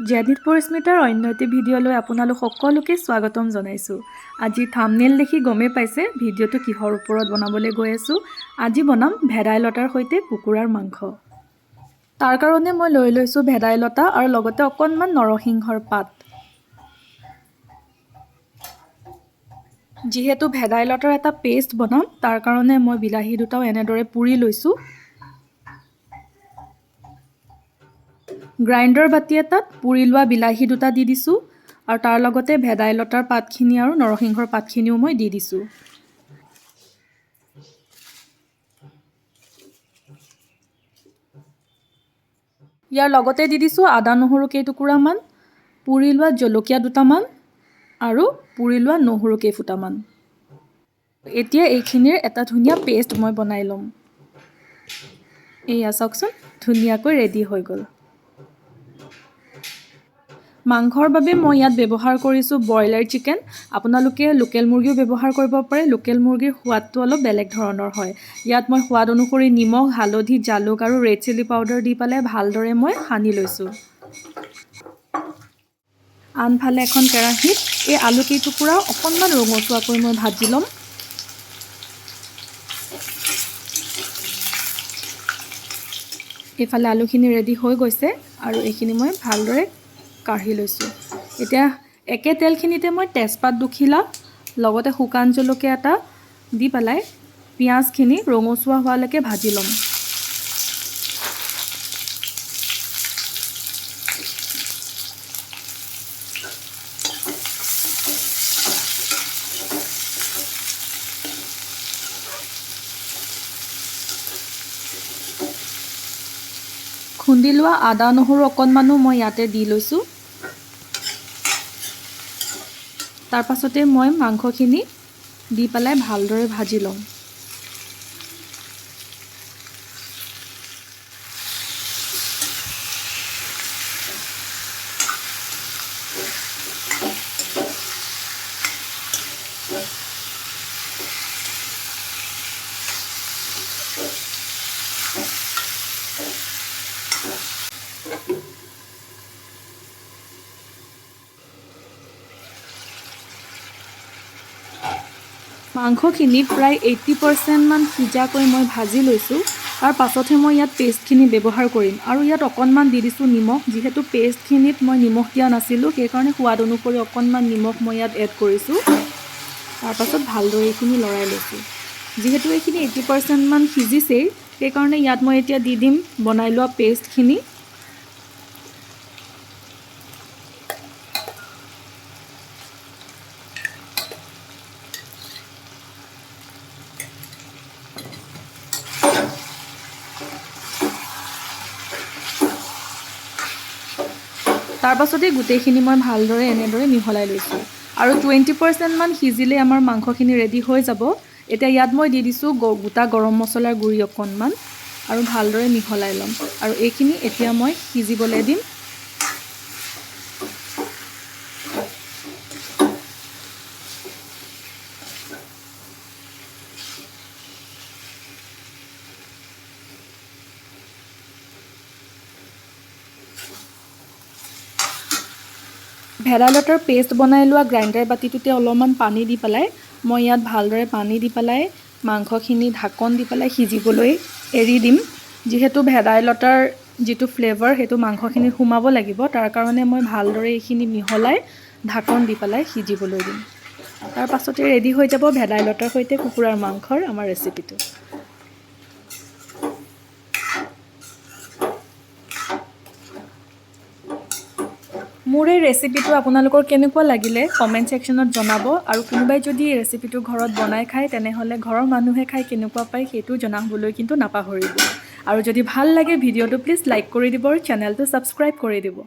জেডিট পৰিস্মিতাৰ অন্য এটি ভিডিঅ'লৈ আপোনালোক সকলোকে স্বাগতম জনাইছোঁ। আজি থাম্বনেইল দেখি গমে পাইছে ভিডিঅ'টো কিহৰ ওপৰত বনাবলৈ গৈ আছোঁ। আজি বনাম ভেদাইলতাৰ সৈতে কুকুৰাৰ মাংস। তাৰ কাৰণে মই লৈ লৈছোঁ ভেদাইলতা আৰু লগতে অকণমান নৰসিংহৰ পাত। যিহেতু ভেদাইলতাৰ এটা পেষ্ট বনাম তাৰ কাৰণে মই বিলাহী দুটাও এনেদৰে পুৰি লৈছোঁ। গ্ৰাইণ্ডাৰ বাটি এটাত পুৰি লোৱা বিলাহী দুটা দি দিছোঁ আৰু তাৰ লগতে ভেদাইলতাৰ পাতখিনি আৰু নৰসিংহৰ পাতখিনিও মই দি দিছোঁ। ইয়াৰ লগতে দি দিছোঁ আদা নহৰু কেইটুকুৰামান, পুৰি লোৱা জলকীয়া দুটামান আৰু পুৰি লোৱা নহৰু কেইফুটামান। এতিয়া এইখিনিৰ এটা ধুনীয়া পেষ্ট মই বনাই ল'ম। এয়া চাওকচোন ধুনীয়াকৈ ৰেডি হৈ গ'ল। মাংসৰ বাবে মই ইয়াত ব্যৱহাৰ কৰিছোঁ ব্ৰইলাৰ চিকেন। আপোনালোকে লোকেল মুৰ্গীও ব্যৱহাৰ কৰিব পাৰে। লোকেল মুৰ্গীৰ সোৱাদটো অলপ বেলেগ ধৰণৰ হয়। ইয়াত মই সোৱাদ অনুসৰি নিমখ, হালধি, জালুক আৰু ৰেড চিলি পাউডাৰ দি পেলাই ভালদৰে মই সানি লৈছোঁ। আনফালে এখন কেৰাহীত এই আলু কেইটুকুৰা অকণমান ৰঙচুৱাকৈ মই ভাজি ল'ম। এইফালে আলুখিনি ৰেডি হৈ গৈছে আৰু এইখিনি মই ভালদৰে কাঢ়ি লৈছোঁ। এতিয়া একে তেলখিনিতে মই তেজপাত দুখিলা লগতে শুকান জলকীয়া এটা দি পেলাই পিঁয়াজখিনি ৰঙচুৱা হোৱালৈকে ভাজি ল'ম। খুন্দি লোৱা আদা নহৰু অকণমানো মই ইয়াতে দি লৈছোঁ। তাৰ পাছতে মই মাংসখিনি দি পেলাই ভালদৰে ভাজি ল'ম। মাংসখিনি প্ৰায় 80% মান সিজাকৈ মই ভাজি লৈছোঁ। তাৰ পাছতহে মই ইয়াত পেষ্টখিনি ব্যৱহাৰ কৰিম আৰু ইয়াত অকণমান দি দিছোঁ নিমখ। যিহেতু পেষ্টখিনিত মই নিমখ দিয়া নাছিলোঁ সেইকাৰণে সোৱাদ অনুসৰি অকণমান নিমখ মই ইয়াত এড কৰিছোঁ। তাৰপাছত ভালদৰে এইখিনি লৰাই লৈছোঁ। যিহেতু এইখিনি 80% মান সিজিছেই সেইকাৰণে ইয়াত মই এতিয়া দি দিম বনাই লোৱা পেষ্টখিনি। তাৰ পাছতে গোটেইখিনি মই ভালদৰে এনেদৰে মিহলাই লৈছোঁ আৰু 20% মান সিজিলে আমাৰ মাংসখিনি ৰেডি হৈ যাব। এতিয়া ইয়াত মই দি দিছোঁ গোটা গৰম মছলাৰ গুড়ি অকণমান আৰু ভালদৰে মিহলাই ল'ম আৰু এইখিনি এতিয়া মই সিজিবলৈ দিম। ভেদাইলতাৰ পেষ্ট বনাই লোৱা গ্ৰাইণ্ডাৰ বাতিটোতে অলপমান পানী দি পেলাই মই ইয়াত ভালদৰে পানী দি পেলাই মাংসখিনি ঢাকন দি পেলাই সিজিবলৈ এৰি দিম। যিহেতু ভেদাইলতাৰ যিটো ফ্লেভাৰ সেইটো মাংসখিনিত সোমাব লাগিব তাৰ কাৰণে মই ভালদৰে এইখিনি মিহলাই ঢাকন দি পেলাই সিজিবলৈ দিম। তাৰ পাছতে ৰেডি হৈ যাব ভেদাইলতাৰ সৈতে কুকুৰাৰ মাংসৰ আমাৰ ৰেচিপিটো। মোৰ এই ৰেচিপিটো আপোনালোকৰ কেনেকুৱা লাগিলে কমেণ্ট ছেকশ্যনত জনাব আৰু কোনোবাই যদি এই ৰেচিপিটো ঘৰত বনাই খায় তেনেহ'লে ঘৰৰ মানুহে খাই কেনেকুৱা পায় সেইটো জনাবলৈ কিন্তু নাপাহৰিব। আৰু যদি ভাল লাগে ভিডিঅ'টো প্লিজ লাইক কৰি দিব আৰু চেনেলটো ছাবস্ক্ৰাইব কৰি দিব।